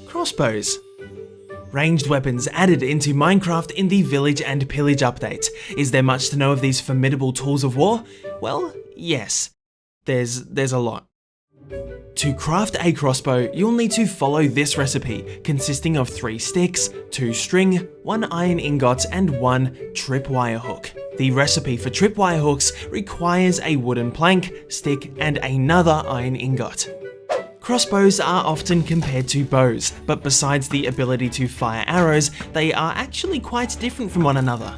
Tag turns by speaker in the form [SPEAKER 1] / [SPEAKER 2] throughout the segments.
[SPEAKER 1] Crossbows. Ranged weapons added into Minecraft in the Village and Pillage update. Is there much to know of these formidable tools of war? Well, yes. There's a lot. To craft a crossbow, you'll need to follow this recipe, consisting of 3 sticks, 2 string, 1 iron ingot, and 1 tripwire hook. The recipe for tripwire hooks requires a wooden plank, stick, and another iron ingot. Crossbows are often compared to bows, but besides the ability to fire arrows, they are actually quite different from one another.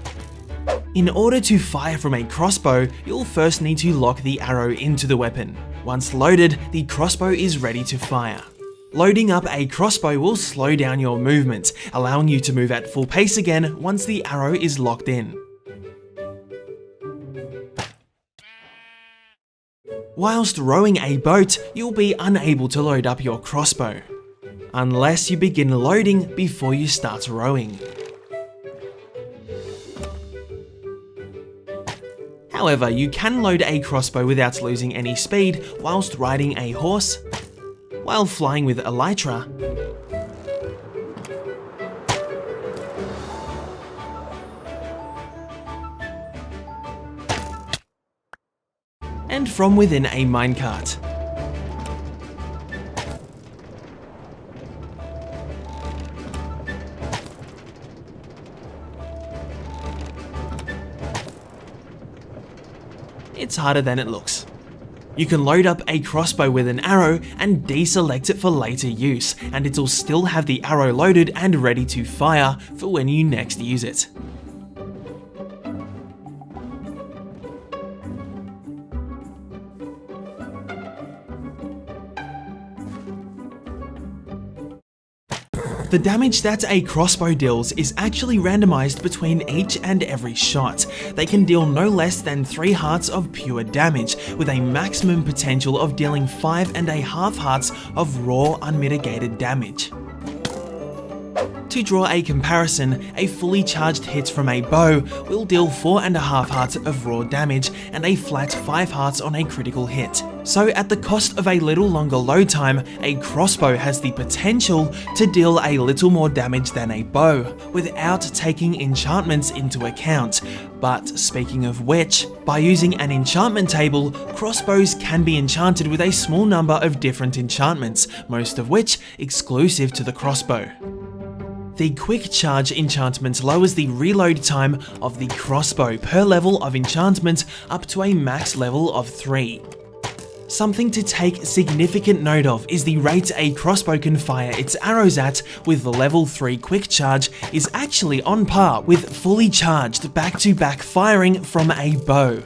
[SPEAKER 1] In order to fire from a crossbow, you'll first need to lock the arrow into the weapon. Once loaded, the crossbow is ready to fire. Loading up a crossbow will slow down your movement, allowing you to move at full pace again once the arrow is locked in. Whilst rowing a boat, you'll be unable to load up your crossbow, unless you begin loading before you start rowing. However, you can load a crossbow without losing any speed whilst riding a horse, while flying with elytra, and from within a minecart. It's harder than it looks. You can load up a crossbow with an arrow and deselect it for later use, and it'll still have the arrow loaded and ready to fire for when you next use it. The damage that a crossbow deals is actually randomized between each and every shot. They can deal no less than 3 hearts of pure damage, with a maximum potential of dealing 5.5 hearts of raw unmitigated damage. To draw a comparison, a fully charged hit from a bow will deal 4.5 hearts of raw damage and a flat 5 hearts on a critical hit. So at the cost of a little longer load time, a crossbow has the potential to deal a little more damage than a bow, without taking enchantments into account. But speaking of which, by using an enchantment table, crossbows can be enchanted with a small number of different enchantments, most of which exclusive to the crossbow. The quick charge enchantment lowers the reload time of the crossbow per level of enchantment up to a max level of 3. Something to take significant note of is the rate a crossbow can fire its arrows at with the level 3 quick charge is actually on par with fully charged back-to-back firing from a bow.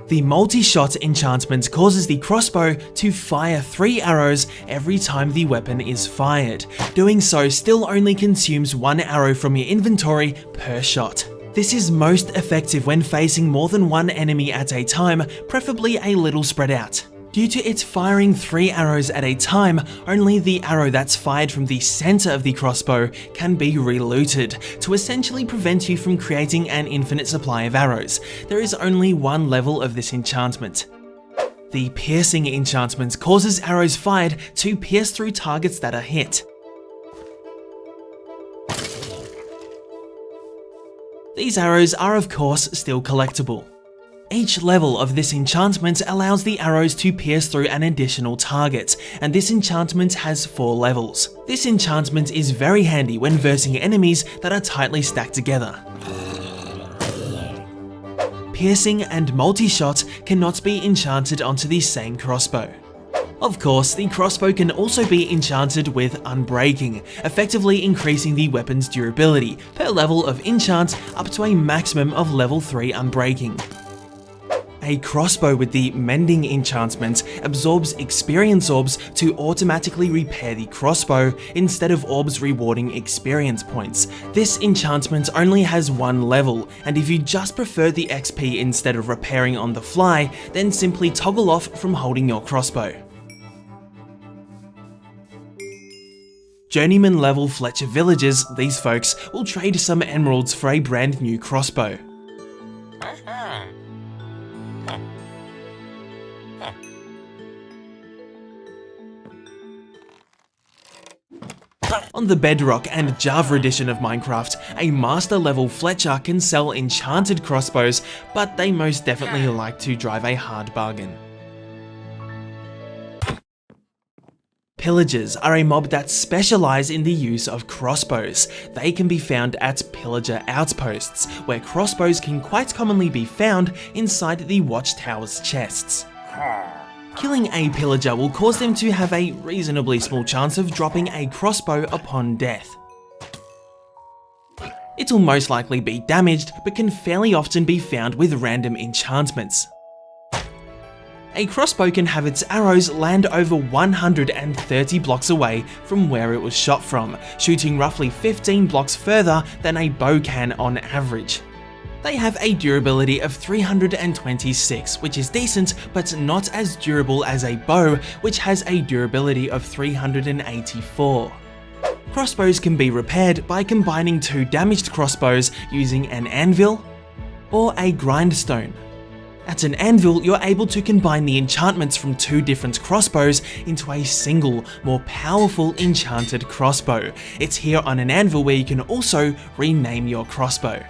[SPEAKER 1] The multi-shot enchantment causes the crossbow to fire 3 arrows every time the weapon is fired. Doing so still only consumes 1 arrow from your inventory per shot. This is most effective when facing more than 1 enemy at a time, preferably a little spread out. Due to its firing 3 arrows at a time, only the arrow that's fired from the center of the crossbow can be re-looted, to essentially prevent you from creating an infinite supply of arrows. There is only 1 level of this enchantment. The piercing enchantment causes arrows fired to pierce through targets that are hit. These arrows are of course still collectible. Each level of this enchantment allows the arrows to pierce through an additional target, and this enchantment has 4 levels. This enchantment is very handy when versing enemies that are tightly stacked together. Piercing and multi-shot cannot be enchanted onto the same crossbow. Of course, the crossbow can also be enchanted with Unbreaking, effectively increasing the weapon's durability per level of enchant up to a maximum of level 3 Unbreaking. A crossbow with the Mending enchantment absorbs experience orbs to automatically repair the crossbow instead of orbs rewarding experience points. This enchantment only has 1 level, and if you just prefer the XP instead of repairing on the fly, then simply toggle off from holding your crossbow. Journeyman level Fletcher villagers, these folks will trade some emeralds for a brand new crossbow. On the Bedrock and Java edition of Minecraft, a master level Fletcher can sell enchanted crossbows, but they most definitely like to drive a hard bargain. Pillagers are a mob that specialise in the use of crossbows. They can be found at pillager outposts, where crossbows can quite commonly be found inside the watchtower's chests. Killing a pillager will cause them to have a reasonably small chance of dropping a crossbow upon death. It'll most likely be damaged, but can fairly often be found with random enchantments. A crossbow can have its arrows land over 130 blocks away from where it was shot from, shooting roughly 15 blocks further than a bow can on average. They have a durability of 326, which is decent, but not as durable as a bow, which has a durability of 384. Crossbows can be repaired by combining two damaged crossbows using an anvil or a grindstone. At an anvil, you're able to combine the enchantments from two different crossbows into a single, more powerful enchanted crossbow. It's here on an anvil where you can also rename your crossbow.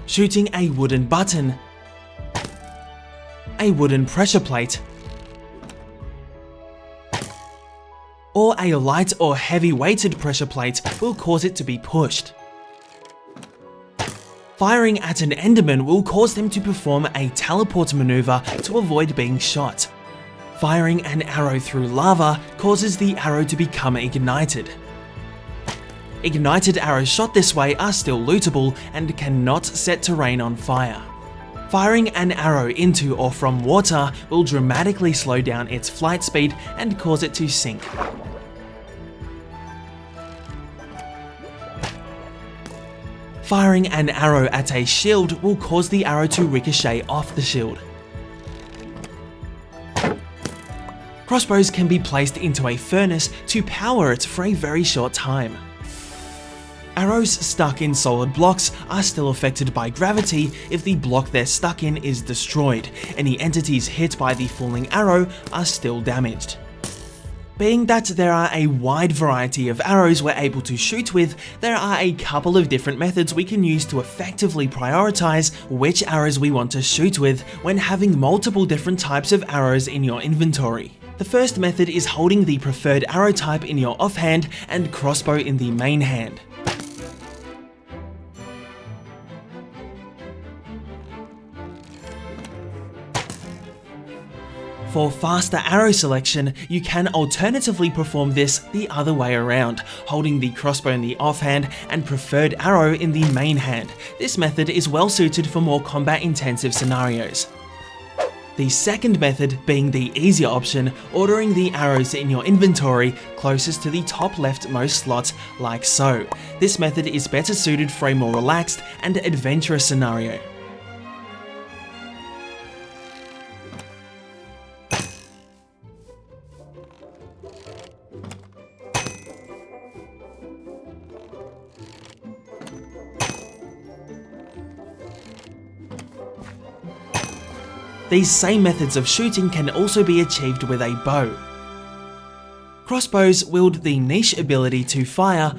[SPEAKER 1] Shooting a wooden button, a wooden pressure plate, or a light or heavy weighted pressure plate will cause it to be pushed. Firing at an Enderman will cause them to perform a teleport maneuver to avoid being shot. Firing an arrow through lava causes the arrow to become ignited. Ignited arrows shot this way are still lootable and cannot set terrain on fire. Firing an arrow into or from water will dramatically slow down its flight speed and cause it to sink. Firing an arrow at a shield will cause the arrow to ricochet off the shield. Crossbows can be placed into a furnace to power it for a very short time. Arrows stuck in solid blocks are still affected by gravity if the block they're stuck in is destroyed. Any entities hit by the falling arrow are still damaged. Being that there are a wide variety of arrows we're able to shoot with, there are a couple of different methods we can use to effectively prioritize which arrows we want to shoot with when having multiple different types of arrows in your inventory. The first method is holding the preferred arrow type in your offhand and crossbow in the main hand. For faster arrow selection, you can alternatively perform this the other way around, holding the crossbow in the offhand and preferred arrow in the main hand. This method is well suited for more combat-intensive scenarios. The second method being the easier option, ordering the arrows in your inventory closest to the top leftmost slot, like so. This method is better suited for a more relaxed and adventurous scenario. These same methods of shooting can also be achieved with a bow. Crossbows wield the niche ability to fire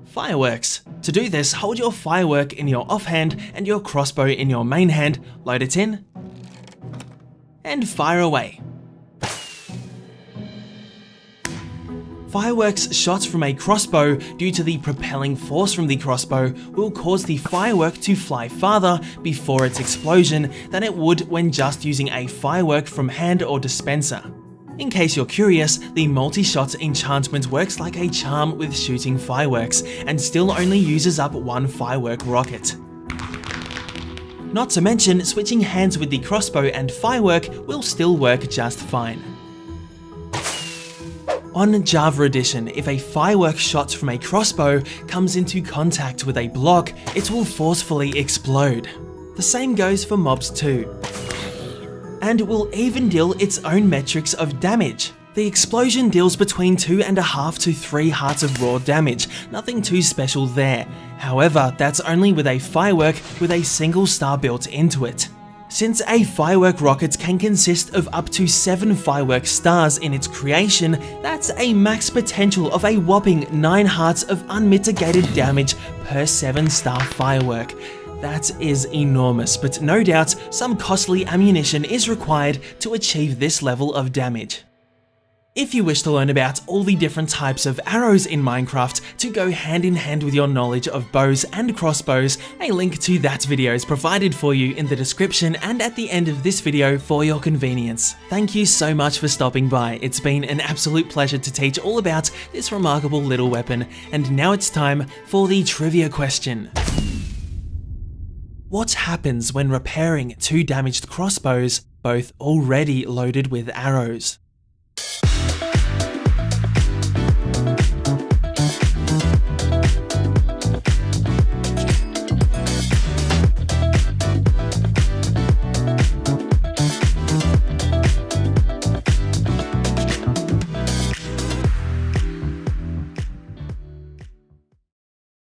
[SPEAKER 1] fireworks. To do this, hold your firework in your offhand and your crossbow in your main hand, load it in, and fire away. Fireworks shot from a crossbow due to the propelling force from the crossbow will cause the firework to fly farther before its explosion than it would when just using a firework from hand or dispenser. In case you're curious, the multi-shot enchantment works like a charm with shooting fireworks and still only uses up one firework rocket. Not to mention, switching hands with the crossbow and firework will still work just fine. On Java Edition, if a firework shot from a crossbow comes into contact with a block, it will forcefully explode. The same goes for mobs too, and will even deal its own metrics of damage. The explosion deals between 2.5 to 3 hearts of raw damage, nothing too special there. However, that's only with a firework with a single star built into it. Since a firework rocket can consist of up to 7 firework stars in its creation, that's a max potential of a whopping 9 hearts of unmitigated damage per 7-star firework. That is enormous, but no doubt some costly ammunition is required to achieve this level of damage. If you wish to learn about all the different types of arrows in Minecraft to go hand in hand with your knowledge of bows and crossbows, a link to that video is provided for you in the description and at the end of this video for your convenience. Thank you so much for stopping by. It's been an absolute pleasure to teach all about this remarkable little weapon, and now it's time for the trivia question. What happens when repairing 2 damaged crossbows, both already loaded with arrows?